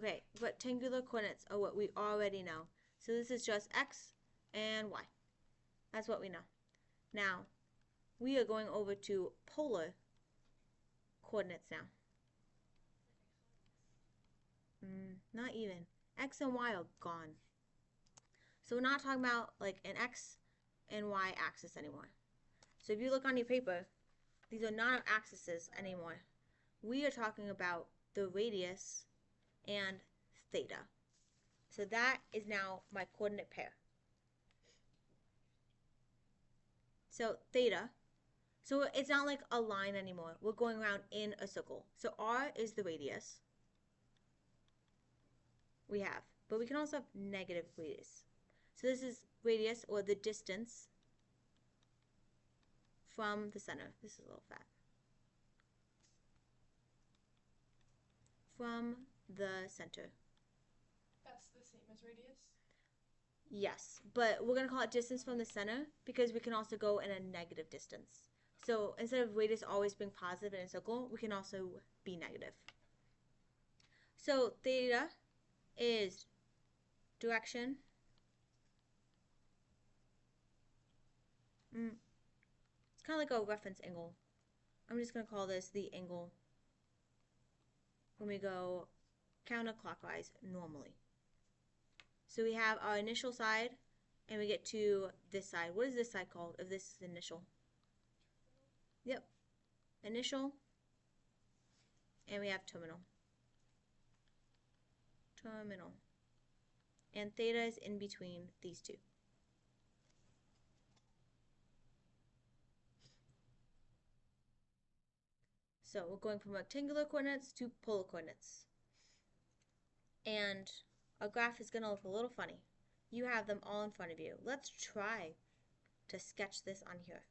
Okay, rectangular coordinates are what we already know. So this is just x and y. That's what we know. Now, we are going over to polar coordinates now. Not even. X and y are gone. So we're not talking about like an x and y axis anymore. So if you look on your paper, these are not axes anymore. We are talking about the radius and theta. So that is now my coordinate pair. So theta, so it's not like a line anymore. We're going around in a circle. So r is the radius we have, but we can also have negative radius. So this is radius, or the distance from the center. This is a little fat. From the center. That's the same as radius? Yes, but we're going to call it distance from the center because we can also go in a negative distance. So instead of radius always being positive in a circle, we can also be negative. So theta is direction. It's kind of like a reference angle. I'm just going to call this the angle when we go counterclockwise normally. So we have our initial side, and we get to this side. What is this side called if this is initial? Yep. Initial. And we have terminal. Terminal. And theta is in between these two. So we're going from rectangular coordinates to polar coordinates. And our graph is going to look a little funny. You have them all in front of you. Let's try to sketch this on here.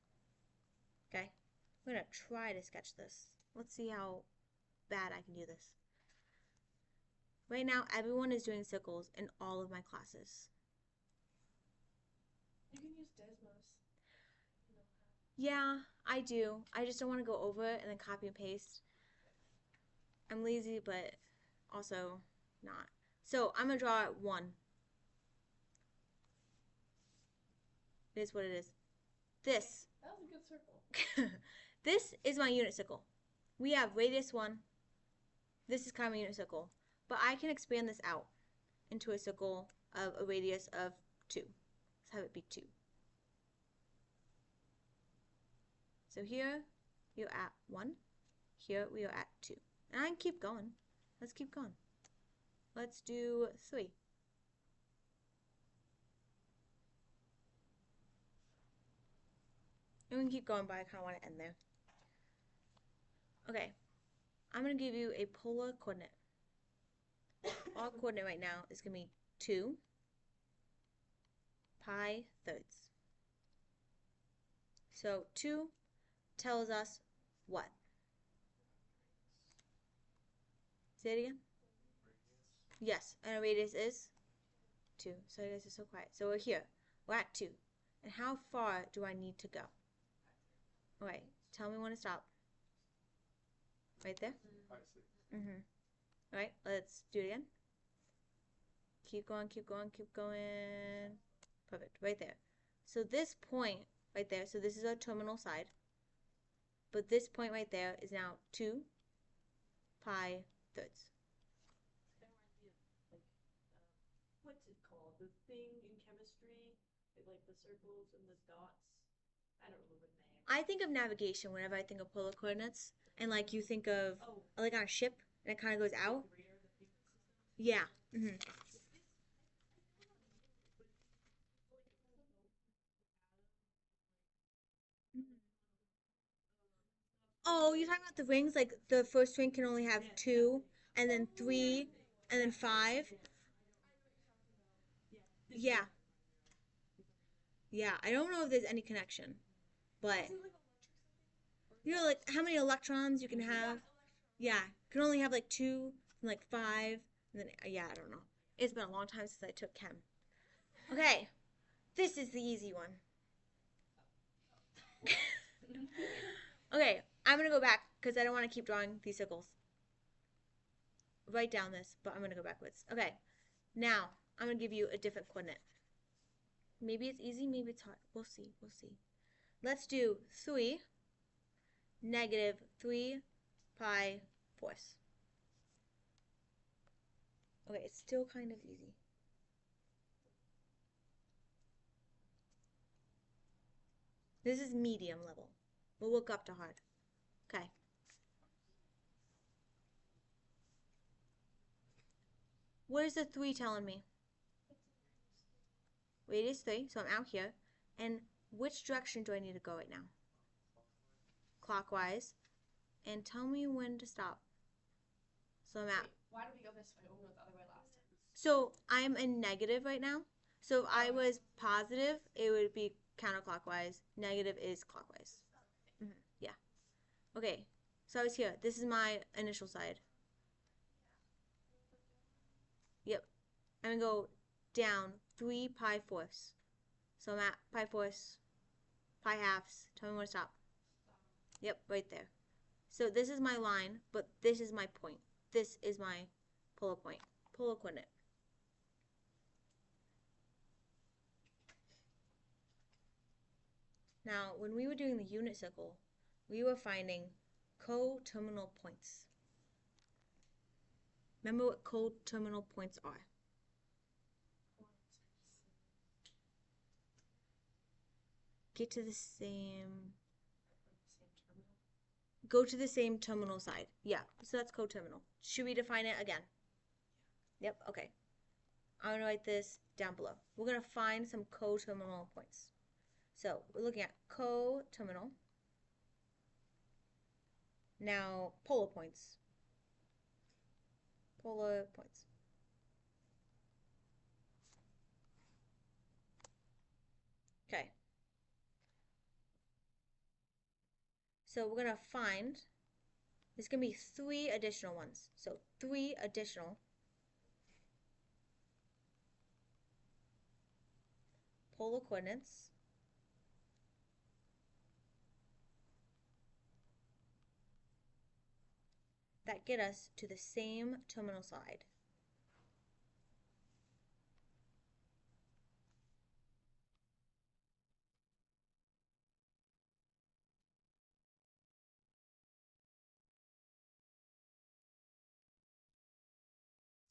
Okay? We're going to try to sketch this. Let's see how bad I can do this. Right now, everyone is doing circles in all of my classes. You can use Desmos. Yeah, I do. I just don't want to go over it and then copy and paste. I'm lazy, but also not. So I'm going to draw 1. It is what it is. This. That was a good circle. This is my unit circle. We have radius 1. This is kind of a unit circle. But I can expand this out into a circle of a radius of 2. Let's have it be 2. So here you're at 1. Here we are at 2. And I can keep going. Let's keep going. Let's do 3. And we can keep going, but I kind of want to end there. Okay. I'm going to give you a polar coordinate. Our coordinate right now is going to be 2 pi thirds. So 2 tells us what? Say it again? Yes, and our radius is 2. So you guys are so quiet. So we're here. We're at 2. And how far do I need to go? Alright, tell me when to stop. Right there? Alright, let's do it again. Keep going, keep going, keep going. Perfect, right there. So this point right there, so this is our terminal side. But this point right there is now 2 pi thirds. What's it called? The thing in chemistry, like the circles and the dots. I don't remember the name. I think of navigation whenever I think of polar coordinates, and like you think of like on a ship, and it kind of goes out. Yeah. Oh, you're talking about the rings? Like the first ring can only have 2, and then 3, and then 5. Yeah. Yeah, I don't know if there's any connection, but you know, like how many electrons you can have? Yeah, can only have like 2 and like 5, and then yeah, I don't know. It's been a long time since I took chem. Okay, this is the easy one. Okay, I'm gonna go back because I don't want to keep drawing these circles. write down this, but I'm going to go backwards. Okay, now I'm going to give you a different coordinate. Maybe it's easy, maybe it's hard. We'll see, we'll see. Let's do 3, negative 3 pi fourths. Okay, it's still kind of easy. This is medium level. We'll look up to hard. Okay. What is the 3 telling me? Radius 3, so I'm out here. And which direction do I need to go right now? Clockwise. And tell me when to stop. So I'm at. Why did we go this way when we went the other way last time? So I'm in negative right now. So if I was positive, it would be counterclockwise. Negative is clockwise. Yeah. Okay. So I was here. This is my initial side. Yep. I'm going to go down 3 pi fourths. So I'm at pi fourths, pi halves. Tell me when to stop. Yep, right there. So this is my line, but this is my point. This is my polar point, polar coordinate. Now, when we were doing the unit circle, we were finding coterminal points. Remember what coterminal points are? Get to the same... Go to the same terminal side. Yeah, so that's coterminal. Should we define it again? Yep, okay. I'm going to write this down below. We're going to find some coterminal points. So we're looking at coterminal. Now, polar points. Polar points. Okay. So we're going to find, there's going to be 3 additional ones. So 3 additional polar coordinates that get us to the same terminal side.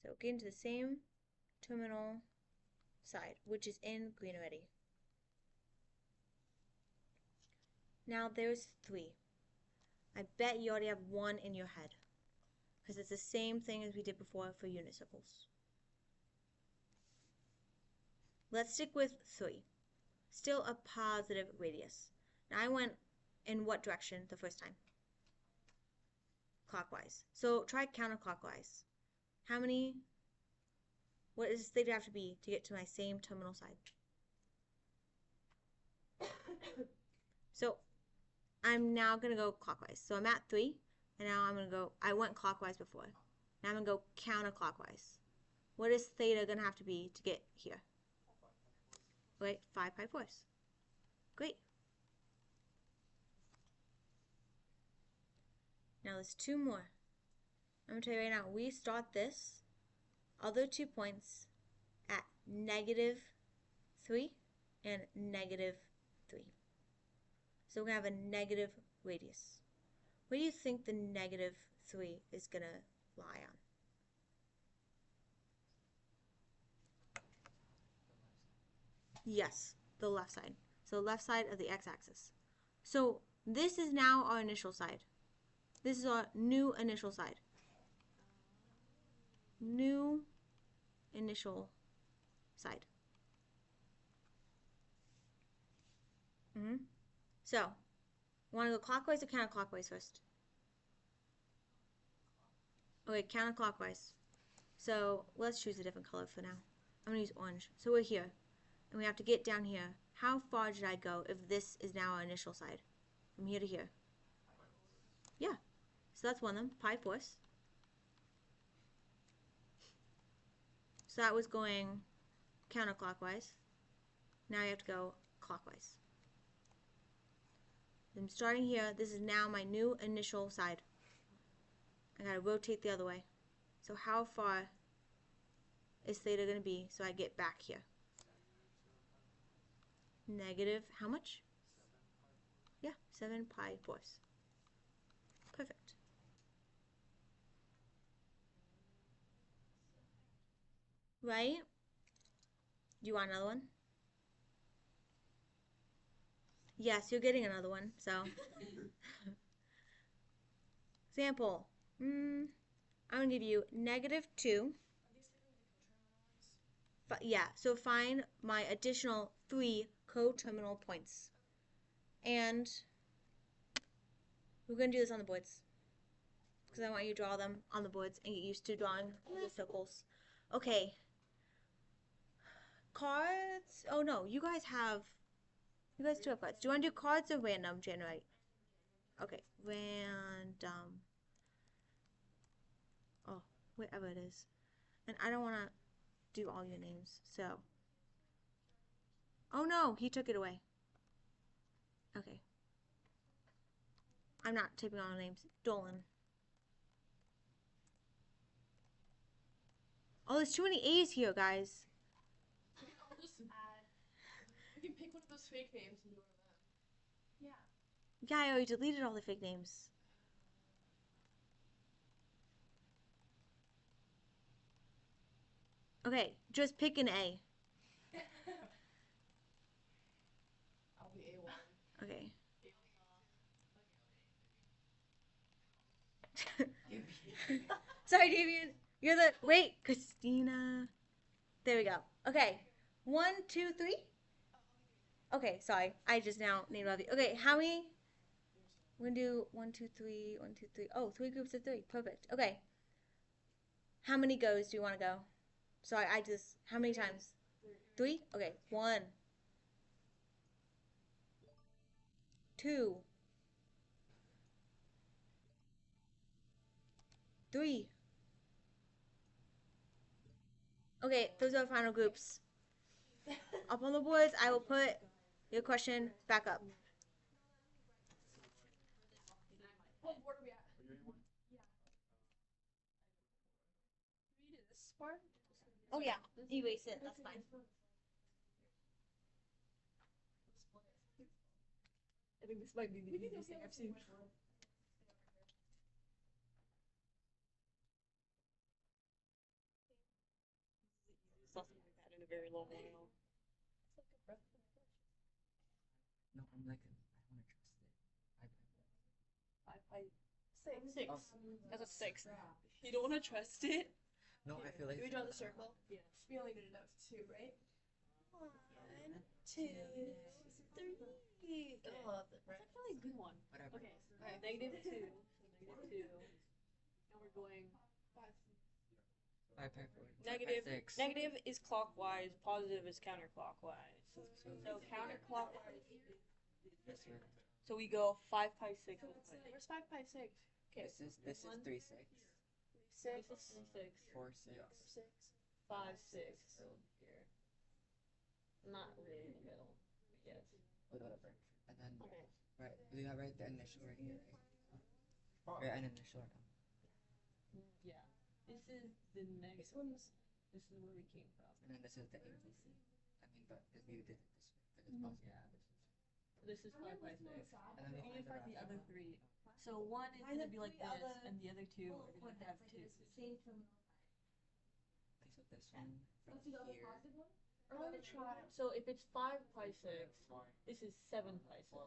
So getting to the same terminal side, which is in green already. Now there's 3. I bet you already have 1 in your head, because it's the same thing as we did before for unit circles. Let's stick with 3. Still a positive radius. Now I went in what direction the first time? Clockwise. So try counterclockwise. How many? What does theta have to be to get to my same terminal side? So I'm now going to go clockwise. So I'm at 3, and now I'm going to go, I went clockwise before. Now I'm going to go counterclockwise. What is theta going to have to be to get here? Right, 5 pi fourths. Great. Now there's 2 more. I'm going to tell you right now, we start this other 2 points at negative 3 and negative 3. So we're going to have a negative radius. Where do you think the negative 3 is going to lie on? Yes, the left side. So left side of the x-axis. So this is now our initial side. This is our new initial side. New initial side. So, want to go clockwise or counterclockwise first? Okay, counterclockwise. So let's choose a different color for now. I'm going to use orange. So we're here, and we have to get down here. How far did I go if this is now our initial side? From here to here. Yeah. So that's one of them, pi fourths. So that was going counterclockwise. Now you have to go clockwise. I'm starting here. This is now my new initial side. I gotta rotate the other way. So how far is theta going to be so I get back here? Negative, how much? Yeah, 7 pi fourths. Perfect. Right? Do you want another one? Yes, you're getting another one, so. Example. I'm going to give you negative 2. Yeah, so find my additional 3 coterminal points. And we're going to do this on the boards. Because I want you to draw them on the boards and get used to drawing the circles. Okay. Cards. Oh no, you guys do have cards. Do you want to do cards or random generate? Okay, random. Oh, whatever it is. And I don't want to do all your names, so. Oh no, he took it away. Okay. I'm not typing all the names. Dolan. Oh, there's too many A's here, guys. I'll just add. We can pick one of those fake names and do one of them. Yeah. Yeah, I already deleted all the fake names. Okay, just pick an A. I'll be A1. Okay. Sorry, Davian. You're the wait, Christina. There we go. Okay. 1, 2, 3. Okay, sorry. I just now named all the. Okay, how many? We're gonna do 1, 2, 3, 1, 2, 3. Oh, 3 groups of 3. Perfect. Okay. How many goes do you want to go? Sorry, I just. How many times? 3? Okay. 1, 2, 3. Okay, those are the final groups. Up on the boards, I will put your question back up. What board are we at? Yeah. Read it. This part? Oh yeah, erase it. That's fine. I think this might be the easiest thing I've seen. Something like that in a very long while. It's like a breath of fresh. No, I'm like, I want to trust it. Six. Oh. That's a 6. You don't want to trust it? No, I feel like. Do we draw the circle? Yes. We only need to know 2, right? 1, 2, 3. Oh, that's actually a good one. Whatever. Okay, negative 2. So negative 2. And we're going 5. 5 pi 4. Negative, 6. negative is clockwise, positive is counterclockwise. So counterclockwise. This way. So we go 5 pi 6. Where's 5 pi 6? Okay. This is 3 6. 6. This is 3 6. 4 6. 6. 5 6. So here. Not really in the middle. But yes. Whatever. And then, Okay. right, we have right the initial right here, right? Right, an initial right now. Yeah. This is the next ones. This is where we came from. And then this is the ABC. I mean, but we did it this way for this puzzle. Yeah. This is 5 by 6. And then we We need to find the other 3. So one is going to be like this, and the other 2 are going to have 2. Okay, so this one from here. I want to try. So if it's 5 pi 6, this is 7 pi 6.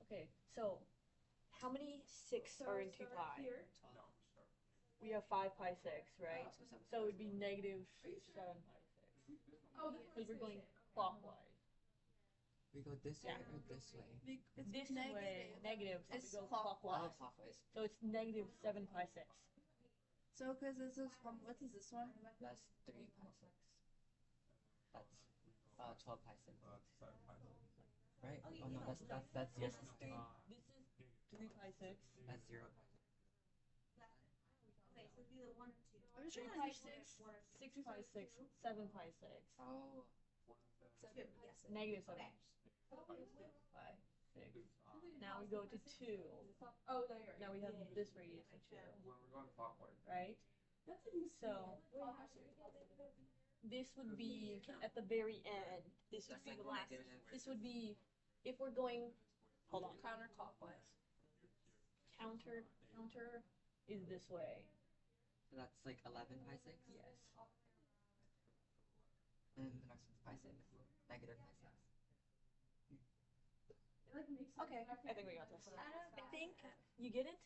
Okay, so how many 6 are in 2 pi? We have 5 pi 6, right? So it would be negative 7 pi 6. Oh, Because we're going clockwise. We go this way or this way? This way, negative, so we It's go Oh, clockwise. clockwise. So it's negative 7 pi 6. So, because this is from, what is this one? That's 3 pi 6. That's 12 pi 6. Right? Oh no, that's This yes. is 3. This is 3 pi 6. That's 0 pi 6. Okay, so it's either 1 or 2. I'm just 3 trying to pi understand. 6, 6 pi 6, 7 pi 6. Oh. 7 pi 6. Negative 7. Okay. Pi. 6. Now we go to 2. Oh, no, you're right. Now we have this radius of 2. Right? So this would be at the very end. This would be the last. This would be if we're going. Hold on. Counterclockwise. Counter is this way. So that's like 11 pi 6? Yes. And then the next one's pi 6. Negative pi 6. Okay, I think we got this. I think you get it.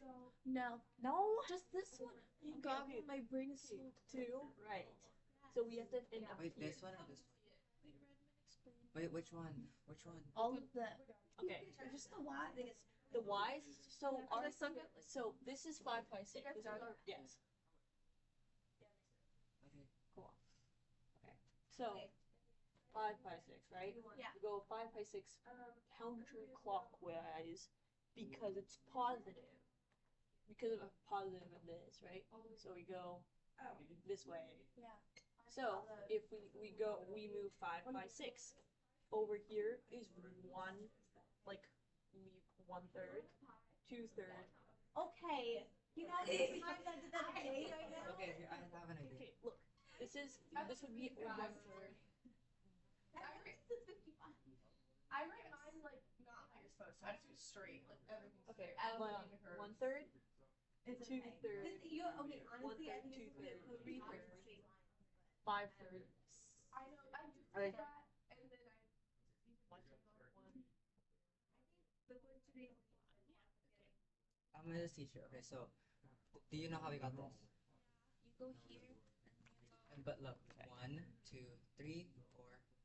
No, No. just this one. Okay, God, okay. my brain is so. 2. Right. So we have to end up Wait, here. this one or this one? Wait, which one? Which one? All of them. Okay. Just the Y. The Y's. So our I suck at so this is 5 pi 6. This is our, yes. Okay. Cool. Okay. So 5 pi 6, right? Yeah. We go 5 pi 6 counterclockwise because it's positive. Because of a positive in this, right? So we go this way. Yeah. So if we move 5 pi 6. Over here is 1, like 1/3, 2/3. Okay. You know how many times I did that today right now? Okay, here, I have an idea. Okay, look. This would be 1/3. I write mine like not how you're supposed to. I just do straight, like everything. Okay, I don't think it hurts. 1/3, It's 2/3, You okay? Honestly, I 1/3, think it's 2/3, a 3/3, 3/3. 5/3. I know. I do Alright. that, and then I. I'm gonna just teach you. Okay, so do you know how we got this? You go here. But look, 1, 2, 3, 4,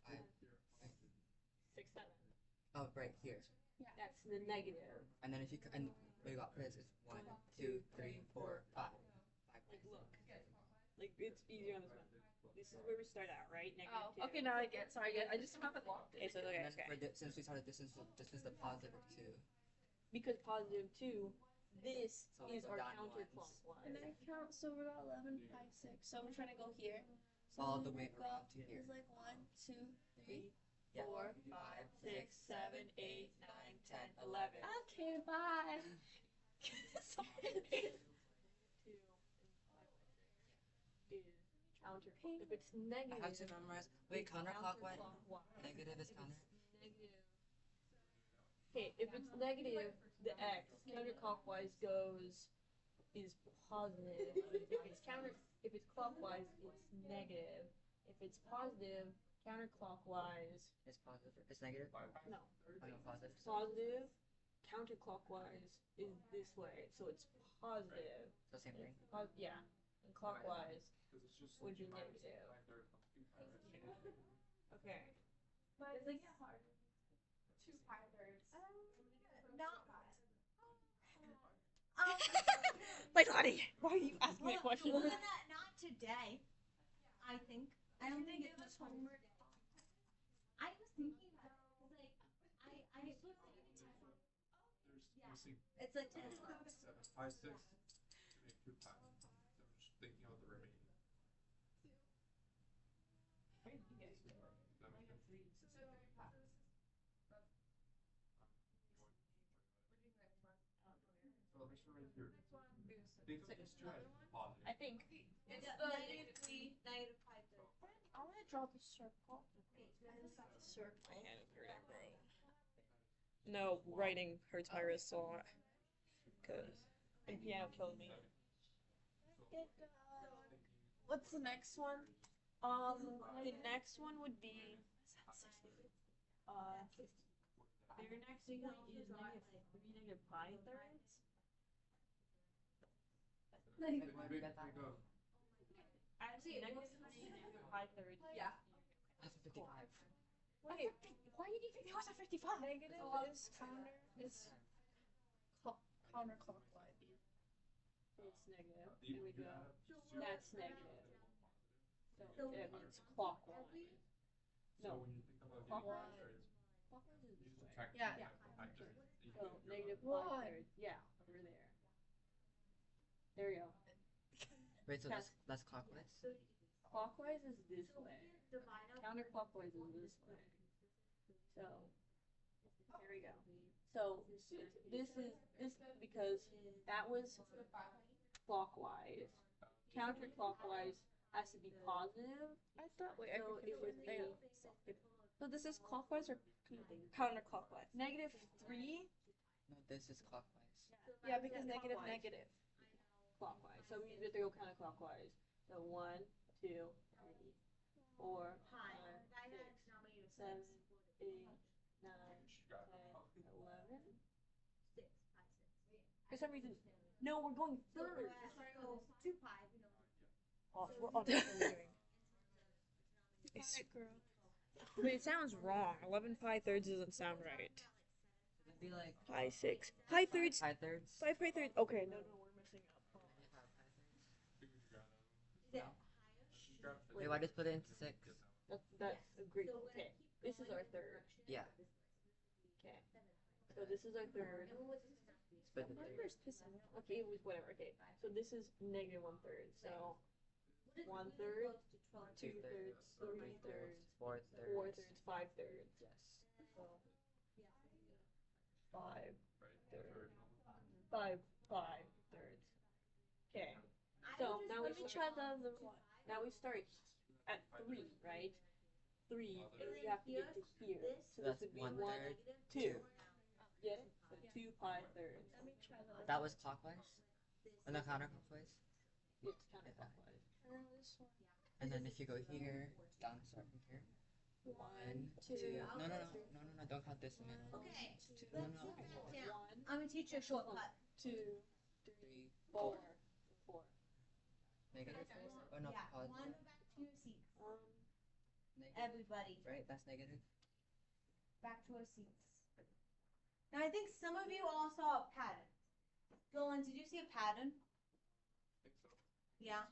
5, 6, 7. Oh, right here. That's the negative. And then if you and what you got for this is 1, 2, 3, 4, 5. 5 Like, look. Like, it's easier on this one. This is where we start out, right? Oh, -2. okay. Now I get. Sorry, I just haven't locked Okay, it. so okay, And then okay. for since we started this is the positive of 2. Because positive 2, this So is we go our down ones. counterclockwise. And I count. So we're at 11 pi 6. So we're trying to go here. So All then the way we go- around to here. It's like 1, 2, 3. 4, 5, 6, 7, 8, 9, 10, 11. Okay, bye. Counter. If it's I negative, have to memorize. Wait, it's counterclockwise? counterclockwise. Negative is counter? Negative. Okay, if it's negative, the x counterclockwise is positive. If it's clockwise, it's negative. If it's positive, counterclockwise, It's positive. It's negative? no. Oh, no, positive. Positive, counterclockwise is this way, so it's positive. So same thing. Yeah, and clockwise would be negative. Okay. But it's like hard. 2 pi thirds. Not. Like, honey, why are you asking me a question? Well, not today. I think. I don't think it was homework. I was thinking that, like, I There's missing it's like 10 7 pi 6 to make 2 pi. So I'm just thinking about the remaining. That makes sense. So this one right here. Think of these two as positive. I think. It's negative 3, negative pi third. I want to draw the circle. Circle. My hand is hurting, bro. No, writing hurts my wrist a lot. And piano killed me. What's the next one? The next one would be, their next point is negative pi thirds. Big, big up. Actually, negative 3, negative pi thirds. Yeah. That's 55. Wait, why did you think it was a 55? Negative is counterclockwise. It's negative. Do you Here we go. have That's negative. So it means clockwise. So No, when you think about clockwise. thirds, Clockwise is you this way. subtract Yeah. pi thirds. You So get- negative Why? 5 thirds. Yeah, over there. There you go. Wait, so that's clockwise? Clockwise is this way. Counterclockwise is this way. So here we go. So this because that was clockwise. Counterclockwise has to be positive. I thought. Wait, So it would be So this is clockwise or counterclockwise? -3. No, this is clockwise. Yeah, because negative, Clockwise. negative. Clockwise. So we have to go counterclockwise. So 1, 2, 3, 4, 5, 6, 7, 8, 9, 10, 11. For some reason, no, we're going third. Oh, we're on what we're doing. But it sounds wrong. 11 pi thirds doesn't sound right. It'd be like Pi 6. Pi thirds. pi thirds. 5 pi thirds. Okay, no, we're messing up. Wait, why just put it into 6? That's a great. Okay, this is our third. Yeah. Okay, so this is our third. Split the third. Okay, it was whatever. Okay, so this is -1/3. So 1/3, 2/3, 3/3, 4 4/3, thirds. 5/3. Yes. So 5/3, 5/3. Okay. So now Let me try the other one. Now we start at 3, right? 3, and we have to get to here. So this That's would be 1 1, third. 2. Get it? So 2 pi thirds. Let me try the other That was clockwise? Or no, counterclockwise? It's counterclockwise. one. This one. And then if you go here, down, start from here. 1, 2. No, don't count this in the middle. Okay. No, no. 1, I'm gonna teach you a shortcut. 2, 3, 4, 4. negative first? Oh no, Yeah, positive. one, go back to your seats. Negative, Everybody, right? That's negative. back to our seats. Now I think some of you all saw a pattern. Golan, did you see a pattern? I think so. Yeah.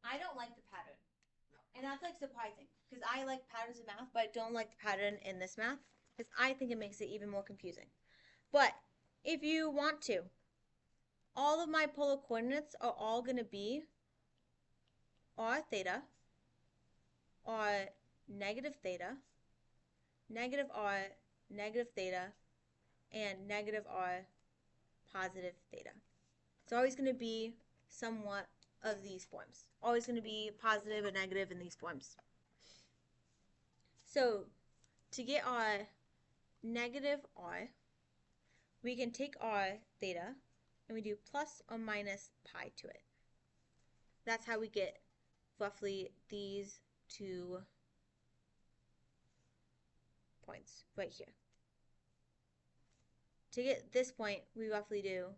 I don't like the pattern. And that's like surprising because I like patterns in math, but I don't like the pattern in this math because I think it makes it even more confusing. But if you want to, all of my polar coordinates are all going to be r theta, r negative theta, negative r negative theta, and negative r positive theta. It's always going to be somewhat of these forms. Always going to be positive and negative in these forms. So to get our negative r, we can take our theta and we do plus or minus pi to it. That's how we get roughly these 2 points right here. To get this point, we roughly do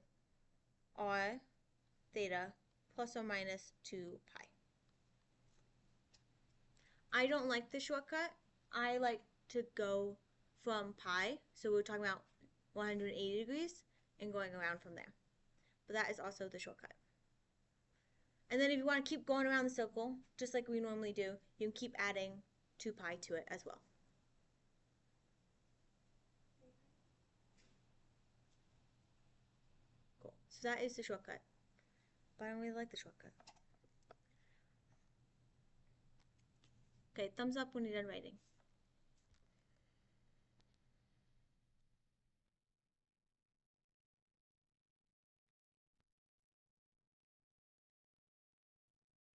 r theta plus or minus 2 pi. I don't like the shortcut. I like to go from pi, so we're talking about 180 degrees, and going around from there. But that is also the shortcut. And then if you want to keep going around the circle, just like we normally do, you can keep adding 2 pi to it as well. Cool. So that is the shortcut. But I don't really like the shortcut. Okay, thumbs up when you're done writing.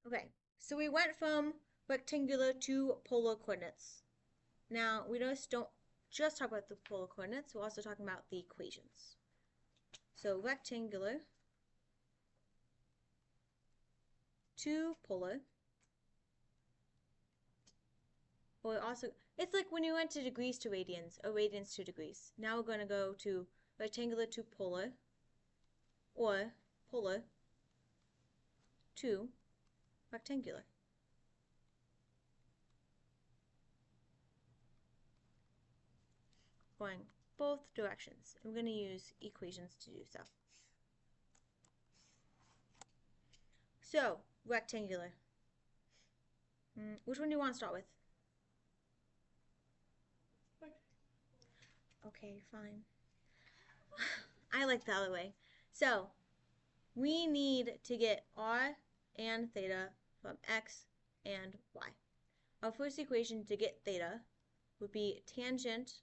Okay, so we went from rectangular to polar coordinates. Now, we don't just talk about the polar coordinates, we're also talking about the equations. So rectangular to polar. Or also, it's like when you went to degrees to radians, or radians to degrees. Now we're going to go to rectangular to polar, or polar to rectangular. Going both directions. I'm going to use equations to do so. So, rectangular. Which one do you want to start with? Okay, fine. I like the other way. So, we need to get r and theta from x and y. Our first equation to get theta would be tangent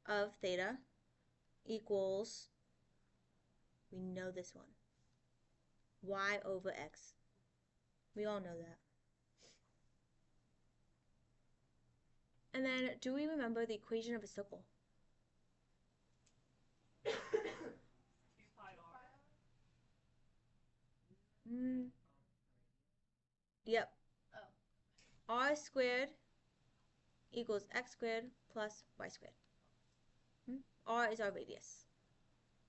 of theta equals, we know this one, y over x. We all know that. And then, do we remember the equation of a circle? Yep. R squared equals x squared plus y squared. R is our radius.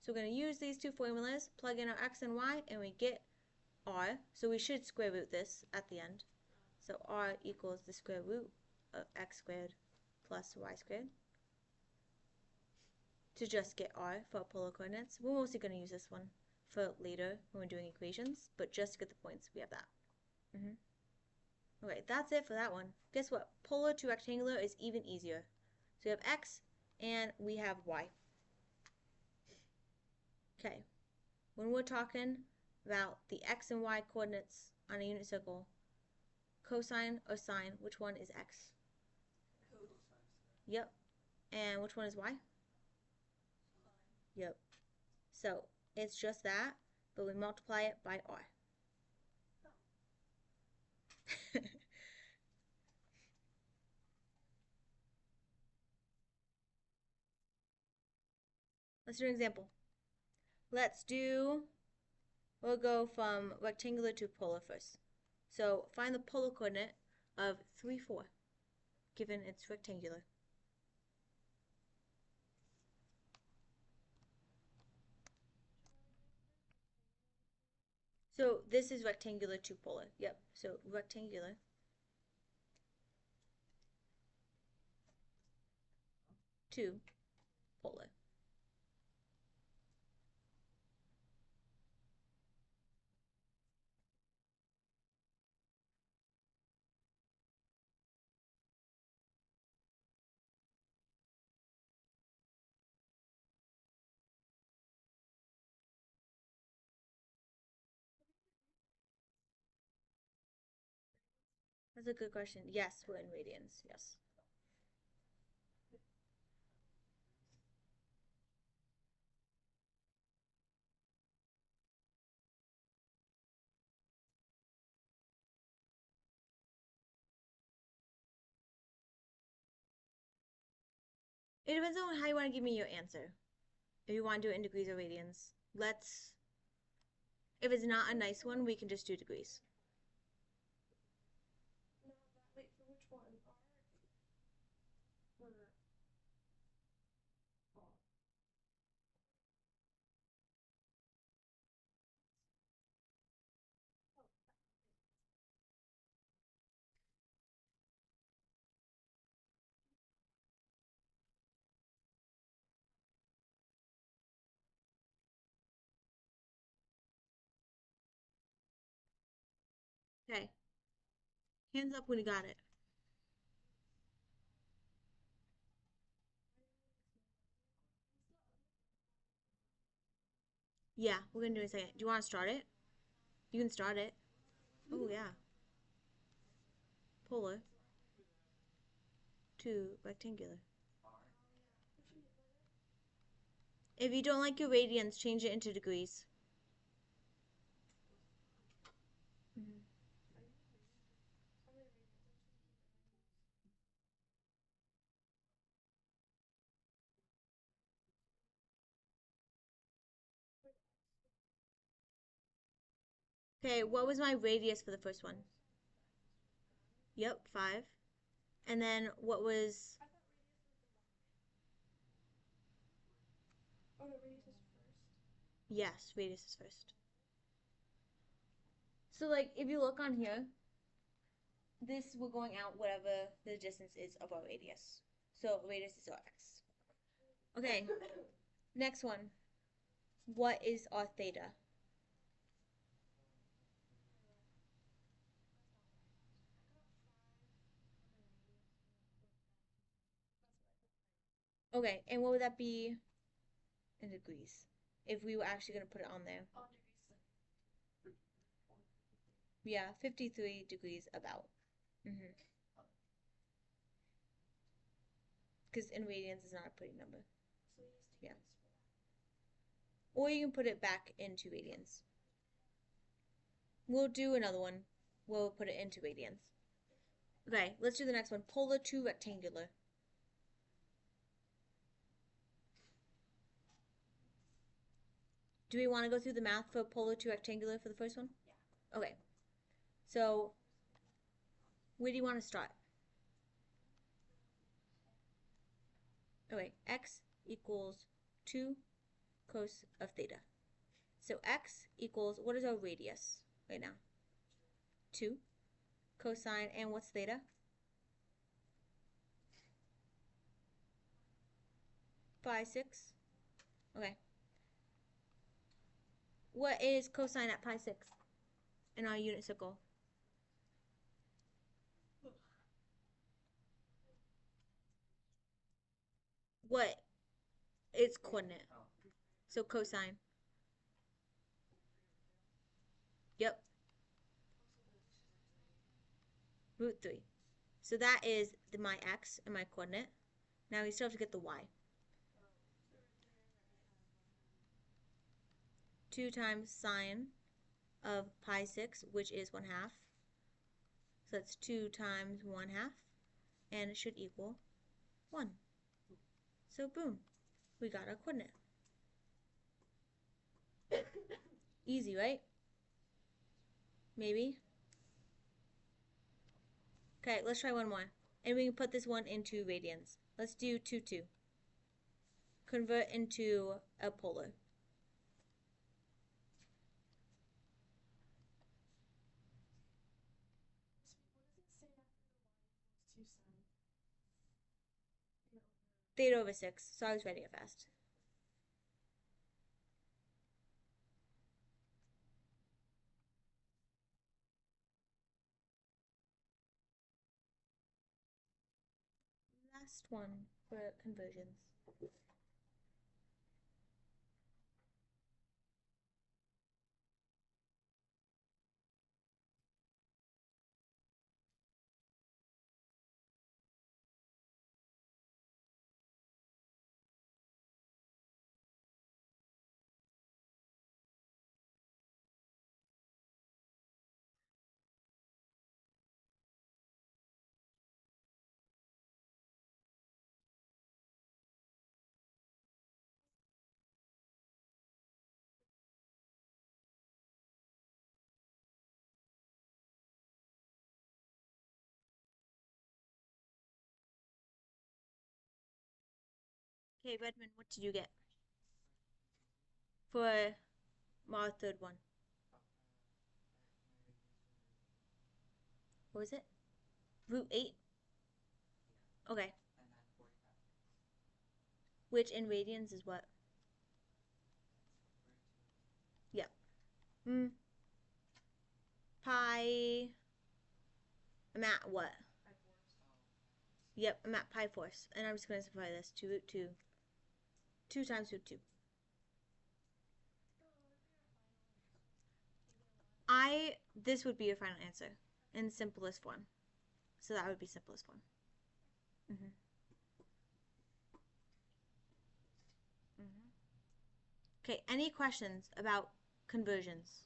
So we're going to use these two formulas, plug in our x and y, and we get r. So we should square root this at the end. So r equals the square root of x squared plus y squared. To just get r for our polar coordinates. We're mostly going to use this one for later when we're doing equations, but just to get the points, we have that. Okay, that's it for that one. Guess what? Polar to rectangular is even easier. So we have x and we have y. Okay, when we're talking about the x and y coordinates on a unit circle, cosine or sine, which one is x? Yep. And which one is y? Yep. So it's just that, but we multiply it by r. Let's do an example. We'll go from rectangular to polar first. So find the polar coordinate of 3, 4, given it's rectangular. So this is rectangular to polar. Yep, so rectangular to polar. That's a good question. Yes, we're in radians. Yes. It depends on how you want to give me your answer. If you want to do it in degrees or radians. If it's not a nice one, we can just do degrees. Wait, for which one? Okay. Hands up when you got it. Yeah, we're gonna do it in a second. Do you want to start it? You can start it. Oh, yeah. Polar to rectangular. If you don't like your radians, change it into degrees. Okay, what was my radius for the first one? Yep, 5. And then what was... Oh, no, radius is first. Yes, radius is first. So, like, if you look on here, we're going out whatever the distance is of our radius. So, radius is our x. Okay, next one. What is our theta? Okay, and what would that be in degrees? If we were actually going to put it on there. On degrees. Yeah, 53 degrees about. Because in radians is not a pretty number. So we use Yeah. degrees for that. Or you can put it back into radians. We'll do another one where we'll put it into radians. Okay, let's do the next one. Polar to rectangular. Do we want to go through the math for polar to rectangular for the first one? Yeah. Okay. So, where do you want to start? Okay, x equals 2 cos of theta. So x equals, what is our radius right now? 2 cosine, and what's theta? Pi 6. Okay. What is cosine at pi 6 in our unit circle? What? It's coordinate. So cosine. Yep. Root 3. So that is my x and my coordinate. Now we still have to get the y. 2 times sine of pi 6, which is 1/2. So that's 2 times 1/2, and it should equal 1. So boom, we got our coordinate. Easy, right? Maybe. Okay, let's try one more. And we can put this one into radians. Let's do 2, 2. Convert into a polar. Theta over 6. So I was writing it fast. Last one for conversions. Okay, Redmond, what did you get for our third one? What was it? Root 8? Okay. Which in radians is what? Yep. Pi. I'm at what? Yep, I'm at pi fourths. And I'm just going to simplify this to root 2. 2 times root 2. This would be your final answer in simplest form. So that would be simplest form. Okay, any questions about conversions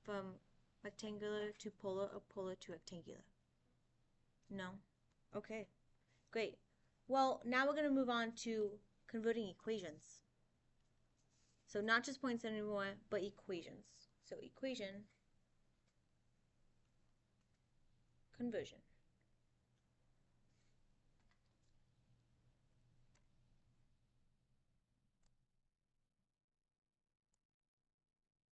from rectangular to polar or polar to rectangular? No? Okay, great. Well, now we're going to move on to converting equations. So not just points anymore, but equations. So equation, conversion.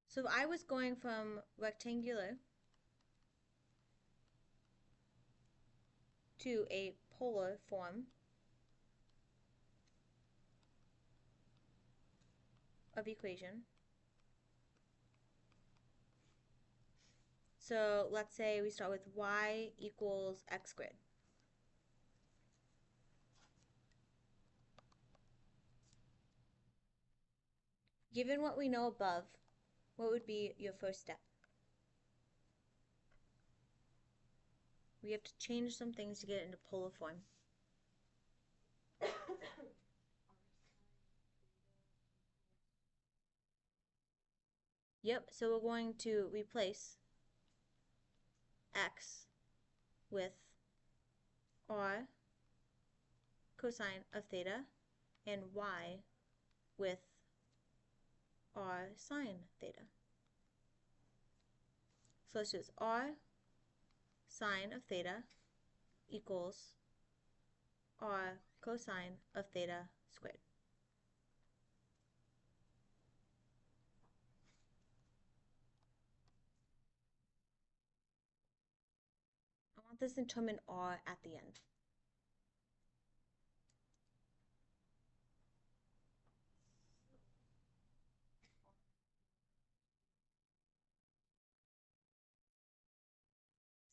So I was going from rectangular to a polar form of equation. So let's say we start with y equals x squared. Given what we know above, what would be your first step? We have to change some things to get it into polar form. Yep, so we're going to replace x with r cosine of theta and y with r sine theta. So let's do this. R sine of theta equals r cosine of theta squared. I want this to term in r at the end.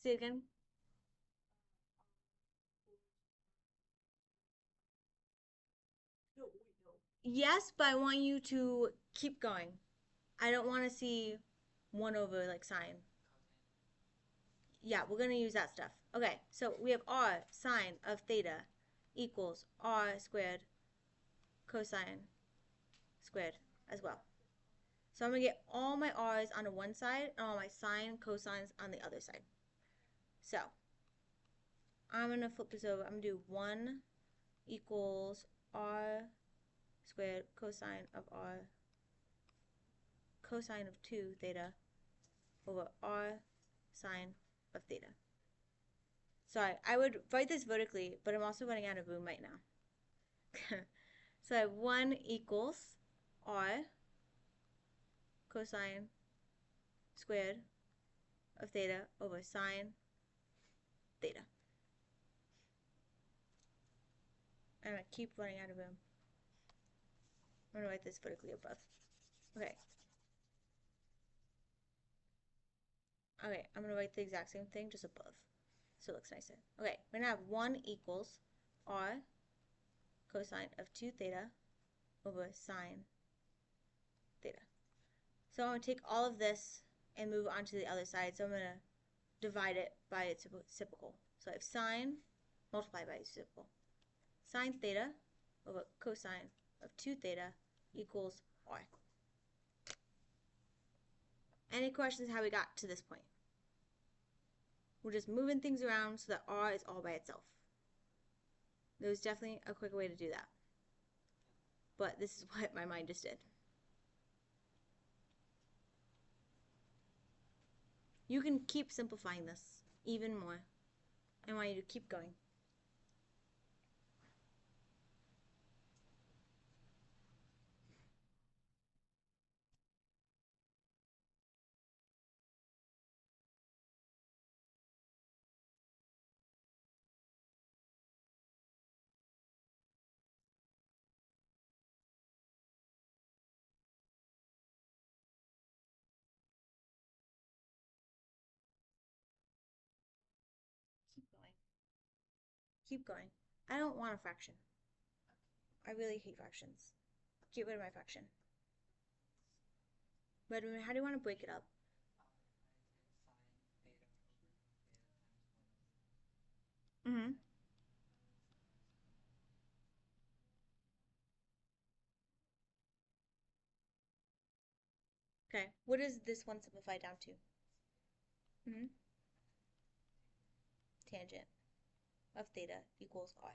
Say it again. No, wait, no. Yes, but I want you to keep going. I don't want to see 1 over like sine. Yeah, we're going to use that stuff. Okay, so we have r sine of theta equals r squared cosine squared as well. So I'm going to get all my r's on one side and all my sine cosines on the other side. So I'm going to flip this over. I'm going to do 1 equals r squared cosine of r cosine of 2 theta over r sine of theta. Sorry, I would write this vertically, but I'm also running out of room right now. So I have 1 equals r cosine squared of theta over sine theta. And I keep running out of room. I'm going to write this vertically above. Okay. Okay, I'm going to write the exact same thing, just above. So it looks nicer. Okay, we're going to have 1 equals r cosine of 2 theta over sine theta. So I'm going to take all of this and move on to the other side. So I'm going to divide it by its reciprocal. So I have sine multiplied by its reciprocal. Sine theta over cosine of 2 theta equals r. Any questions how we got to this point? We're just moving things around so that r is all by itself. There's definitely a quicker way to do that. But this is what my mind just did. You can keep simplifying this even more. I want you to keep going. Keep going. Keep going. I don't want a fraction. I really hate fractions. Get rid of my fraction. But how do you want to break it up? Mm-hmm. Okay. What does this one simplify down to? Mm-hmm. Tangent of theta equals r.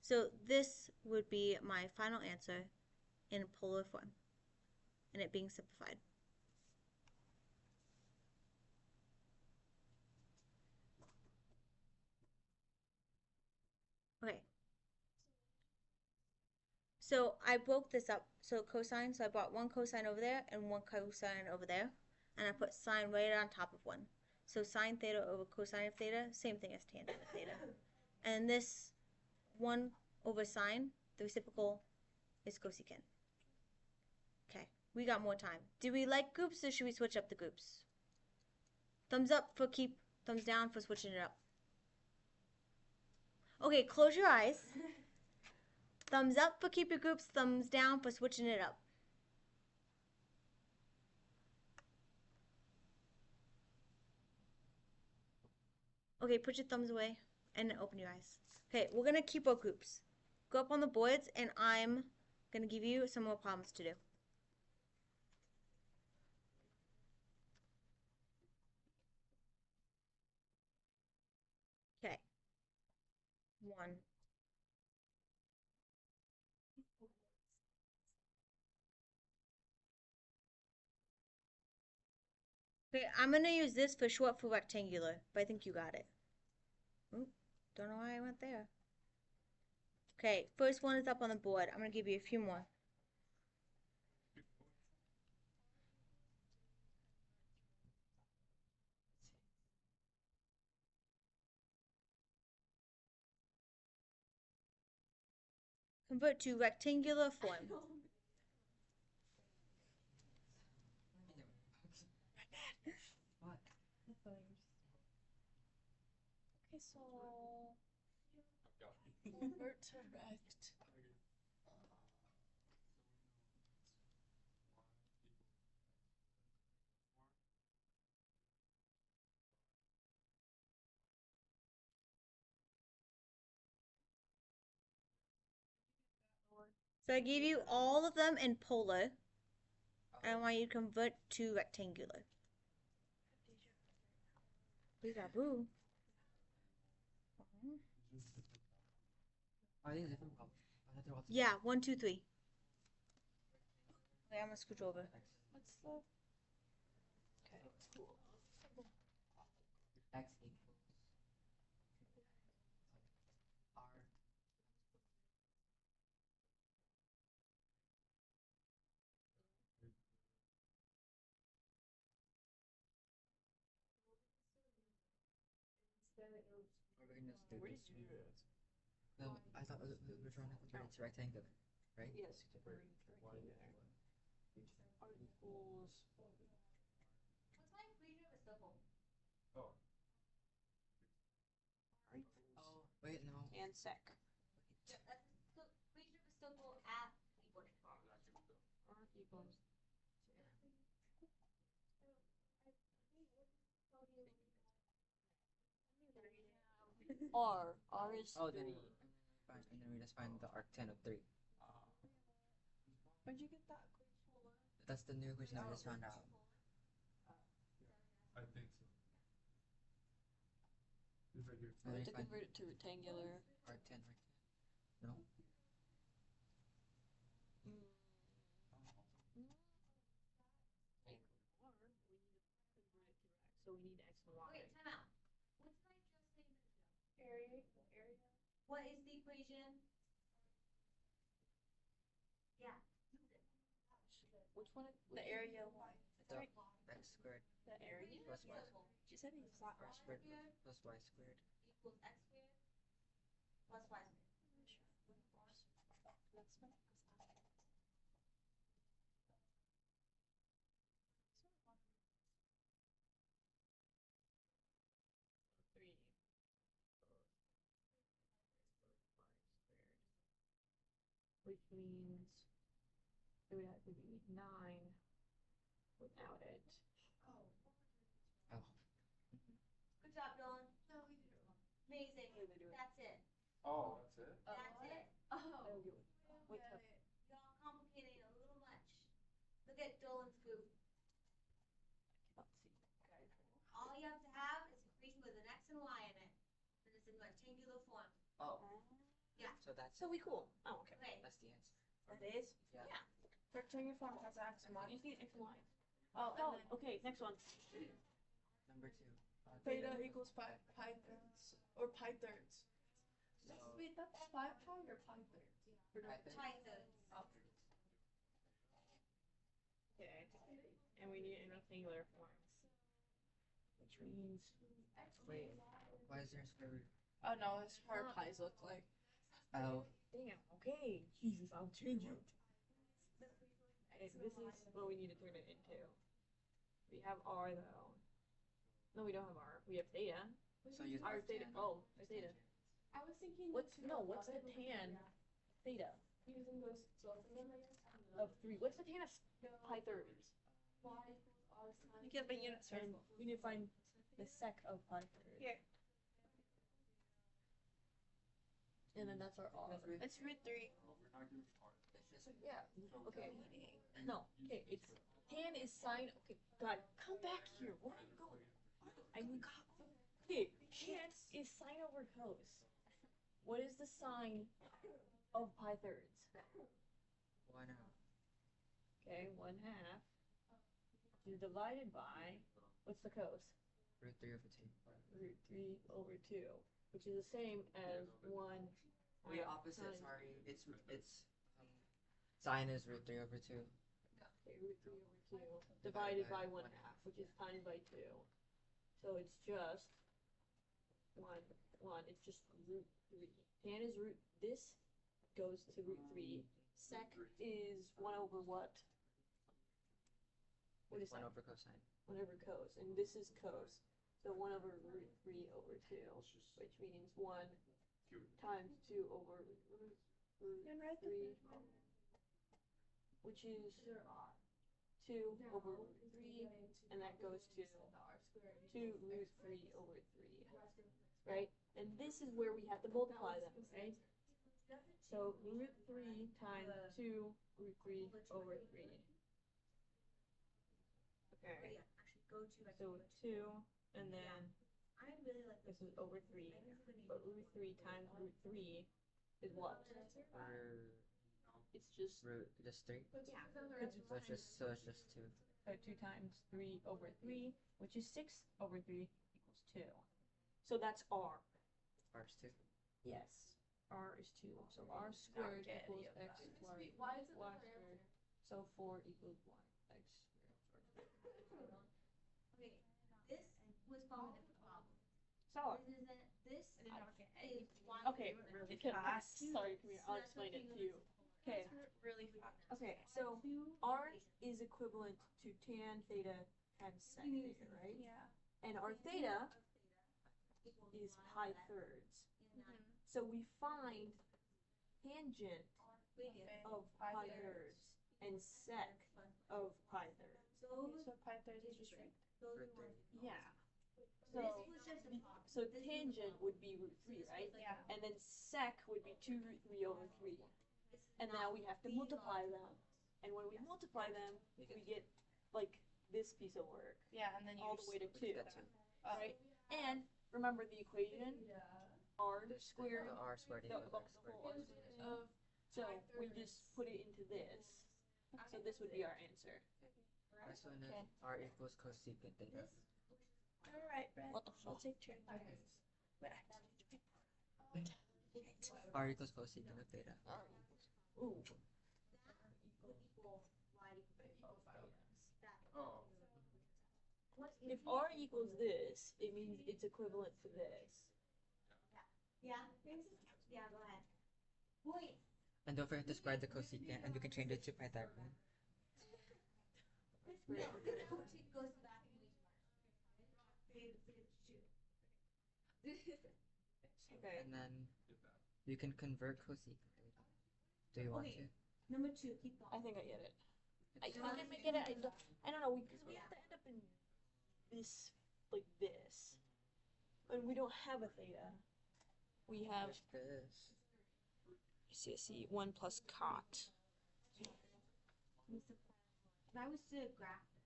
So this would be my final answer in polar form, and it being simplified. Okay. So I broke this up. So cosine, so I brought 1 cosine over there and 1 cosine over there, and I put sine right on top of 1. So sine theta over cosine of theta, same thing as tangent of theta. And this 1 over sine, the reciprocal is cosecant. Okay, we got more time. Do we like groups or should we switch up the groups? Thumbs up for keep, thumbs down for switching it up. Okay, close your eyes. Thumbs up for keep your groups, thumbs down for switching it up. Okay, put your thumbs away and open your eyes. Okay, we're gonna keep our groups. Go up on the boards and I'm gonna give you some more problems to do. 1. Okay, I'm gonna use this for short for rectangular, but I think you got it. Oop, don't know why I went there. Okay, first one is up on the board. I'm gonna give you a few more. Convert to rectangular form. What? Okay, so convert to rect. So I gave you all of them in polar. I want you to convert to rectangular. Peekaboo. Are these different colors? I thought they were all Yeah, 1, 2, 3. Wait, I'm gonna scooch over. What's the? Okay, cool. X equals R. Or we can just do Where this. did you do this? No, I thought we were trying to convert it to rectangular, right? Yes, convert it to rectangular. R equals. Oh, R equals. Oh, wait, no. And sec. R equals. R is Oh, 3. and then we just find the arctan of 3. Where'd you get that? That's the new equation that we just found out. I think so. It's right here. And then To we find convert it to rectangular. arctan. No? So we need x and y. Wait, time out. What's my just statement? Area. What is the equation? Yeah. Which one? The area line. The x squared The area? plus y. She said it flat. R squared plus y squared. Equals x squared plus y squared. That's my. 3. Which means it would have to be 9 without it. Oh. Good job, Dylan. Amazing. That's it. Oh, that's it? That's it. I don't do it. What's up? Y'all complicating it a little much. Look at Dolan's food. Let's see. Guys. All you have to have is an equation with an x and y in it. And it's in rectangular form. Oh. Yeah. So that's So we cool. Oh, okay. Okay. that's the answer. That is? Yeah. Yeah. Rectangular form has x and y. You need x and y. Oh, and Oh, then okay. Next one. Number 2. theta equals pi thirds. Or pi thirds. So, Wait, that's pi or pi thirds? pi thirds. Pi thirds. Oh. Okay. And we need it in rectangular form. Which means. Wait, why is there a square root? Oh no, that's what our pies look like. Oh. Damn. Okay. Jesus, I'll change it. Okay, so this is what we need to turn it into. We have R though. No, we don't have R. We have theta. So use R theta. arctan. Oh, theta. I was thinking What's what's the tan? Theta using those both of them of 3. What's the tan of pi thirds? You get the unit And circle. we need to find the sec of pi thirds. Here. And then that's our R. It's root 3. It's just Yeah. Okay. No. Okay. It's tan is sine. Okay. God, come back here. Where are you going? I mean, God. Okay. Tan is sine over cos. What is the sine of pi thirds? 1/2. Okay, 1/2 is divided by, what's the cos? √3/2. √3/2, which is the same as 1 Wait, opposite, sorry. It's sine is √3/2. Okay, √3/2 divided by 1/2, which is times by 2. So it's just 1, 1. It's just √3. Tan is this goes to √3. Sec is 1 over what? What is 1 that? over cosine. 1 over cos. And this is cos. So 1 over √3/2, which means 1 times 2 over √3, which is 2 over √3, and that goes to 2 √3/3, right? And this is where we have to multiply them, right? So √3 times 2 √3/3. Okay. So 2, and then this is over 3. But √3 times √3 is what? It's just Just 3? yeah. So it's just 2. So 2 times 3/3, which is 6/3 equals 2. So that's R. R's 2. Yes. R is 2. So R squared equals x squared y squared. So 4 equals y x squared. Okay, this was probably the problem. So This isn't. This is one. okay, sorry, come here. I'll explain it to you. Okay. Really fast. Okay, so R is equivalent to tan theta times sec theta, right? Yeah. And our theta is pi thirds. So we find tangent of pi thirds and sec of pi thirds. So pi thirds is just right. Yeah. This was just a problem. So tangent would be √3, right? Yeah. And then sec would be 2 √3/3. And now we have to multiply them. And when we multiply them, we get like this piece of work Yeah, and then you all the way to 2, That's right? And remember the equation? R squared, the R squared the equals x whole squared. R squared. So we just put it into this. So this would be our answer. This one is Okay. R equals cosecant theta. Alright, Brett. What the I'll fuck? take turns. But R equals cosecant of theta. Ooh. Oh. If R equals this, it means it's equivalent to this. Yeah. Yeah. Go ahead. Wait. And don't forget to square the cosecant, and you can change it to Pythagorean. Goes back and Okay. And then you can convert cosecant theta. Do you want Okay. to? Number 2. Keep I going. think I get it. I get it. I don't know, because we have to end up in this, like this. And we don't have a theta. We have There's this. CSE 1 plus cot. If I was to graph this.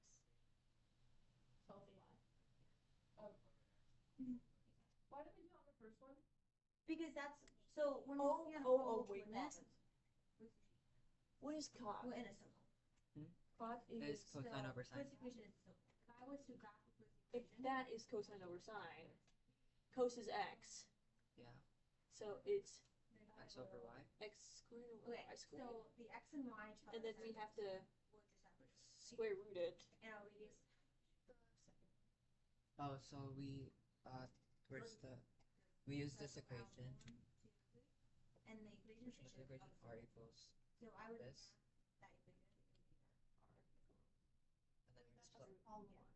Why did we do it on the first one? Because that's so when we're looking at Wait. coordinates, What is cot? we're in a circle. Cot Is is, cosine over sine. First equation is so. If I was to graph the first if equation, that is cosine over sine, cos is x. Yeah. So it's X over y. x squared over okay, y squared. so the x and y tell And then us we have to we're interceptors. square root it. And our radius. Oh, so we where's the we use this equation. And the equation This equation R equals So I would this, that equation. and then we just plug, All one.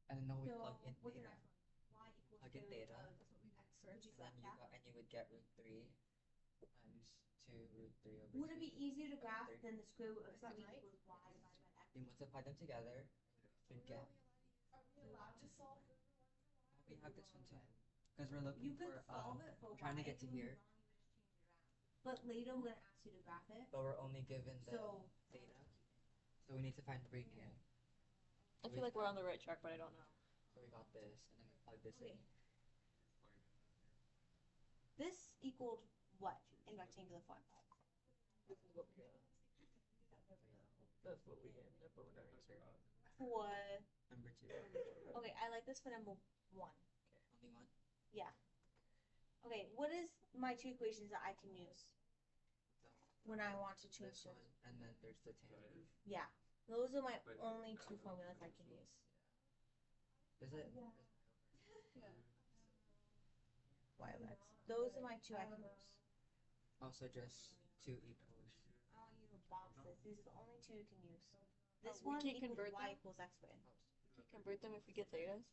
and then we So plug in what's the theta. next one? Y equals Plug in theta. That's what we got. Would you Then set you that? got, and you would get √3 times 2 √3 over Would it 2. be easier to graph Three. than the square root of Is that 3 right? equals y divided by x? You multiply them together, you get. We have this one too, because we're looking You could for solve it for we're trying to y, get to and when here, you're wrong, you would just change it around. But later I'm gonna ask you to graph it. but we're only given the So theta, so we need to find Precalc. I feel like we're on the right track, but I don't know. So we got this, and then we plug this okay. in. This equaled what in rectangular form? This is what we got. That's what we ended up with our answer. For Number 2. okay, I like this for number 1. Only one? Yeah. Okay, what is my 2 equations that I can use when I want to choose? This one, and then there's the tangent. Yeah, those are my only 2 formulas I can use. Is it? Y of x. Those are my 2 I can use. Also just 2 equals. I don't use boxes. These are the only 2 you can use. This we one can't equals convert y them? equals x squared. Convert them if we get thetas.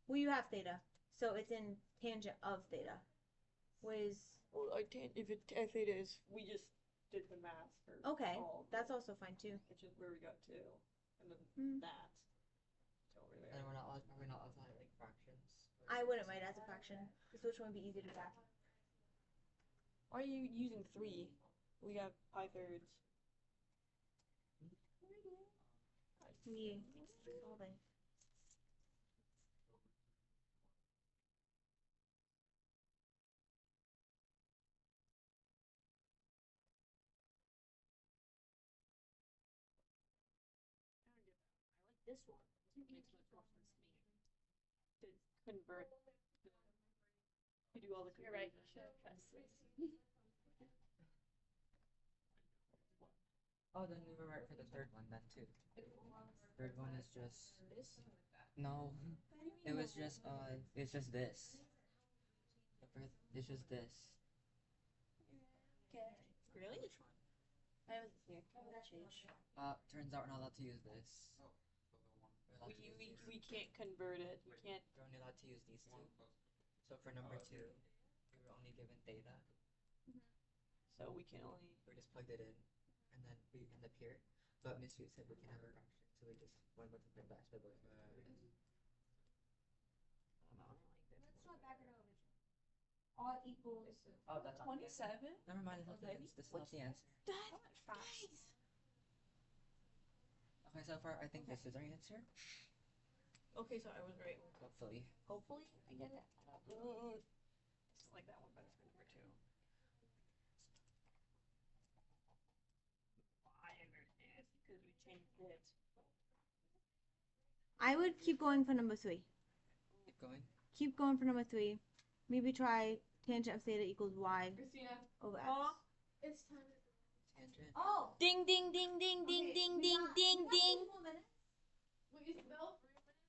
Well, you have theta, so it's in tangent of theta. Well, if theta is, We just did the math for Okay, all of that's it, also fine too. which is where we got 2, and then Mm. that. So over there. And we're not allowed to have like fractions. I wouldn't write it as a fraction, because which one would be easier to graph? why are you using 3? We have pi thirds. We solving. This one makes much more sense to me. To convert to do all the conversions. You're right. Oh, then we were right for the third one then too. Third one is just no. It was just it's just this. It's just this. Okay. Really? Which one? I was here. Change. Turns out we're not allowed to use this. Oh, so the one. We're allowed to use these. We can't convert it. We can't. We're only allowed to use these 2. 1 plus. So for number 2, we were only given theta. So we can only. We just plugged it in, and then we end up here. But Miss Yu said we can have a fraction, so we just went with the back by both. Let's try back it over. All equals Oh, that's not the answer. 27? Never mind, it's not the Okay. answer. This is not the answer. Guys! Okay, so far I think this is our answer. Okay, so I was right. Hopefully. hopefully I get it. Just like that one better for number 2. Why because we changed it. I would keep going for number 3. Keep going. Keep going for number 3. Maybe try tangent of theta equals y Christina, over x. it's time to Tangent. Oh! Ding ding ding ding ding ding ding ding ding. Will you spell 3 minutes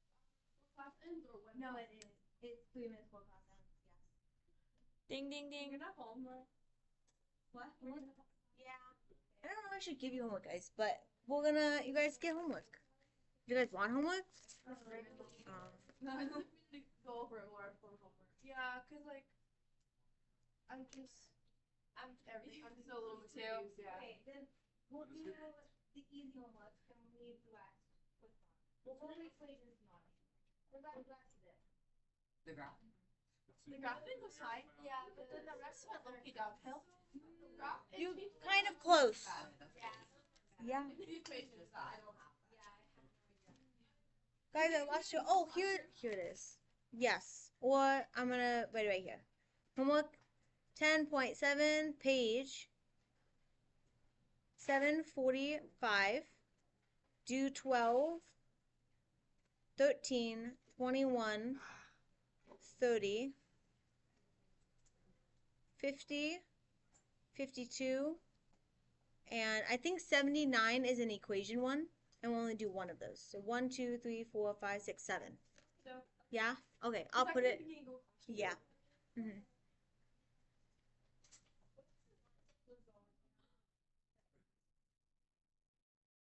before class ends or when? No, it is. It's 3 minutes before class ends. Yes. Ding ding ding. You're not home, right? What? Yeah. I don't know if I should give you homework, guys, but you guys get homework. Do you guys want homework? No, I think we need to go over it more for homework. Yeah, cause like, I'm still a little confused. Yeah. Okay, then we'll do the easy homework and we'll leave the rest with fun. We'll only equations not. What about the rest of it? The graph. The graphing was fine. Yeah, but then the rest of it low-key downhill. You kind of close. Yeah. The equations that I don't have. Guys, I lost you. Oh, here it is. Yes. Or I'm gonna write it right here. Homework 10.7, page 745. Do 12, 13, 21, 30, 50, 52, and I think 79 is an equation one. And we'll only do one of those. So 1, 2, 3, 4, 5, 6, 7. So, Yeah? Okay, I'll put it. Yeah. Mm-hmm.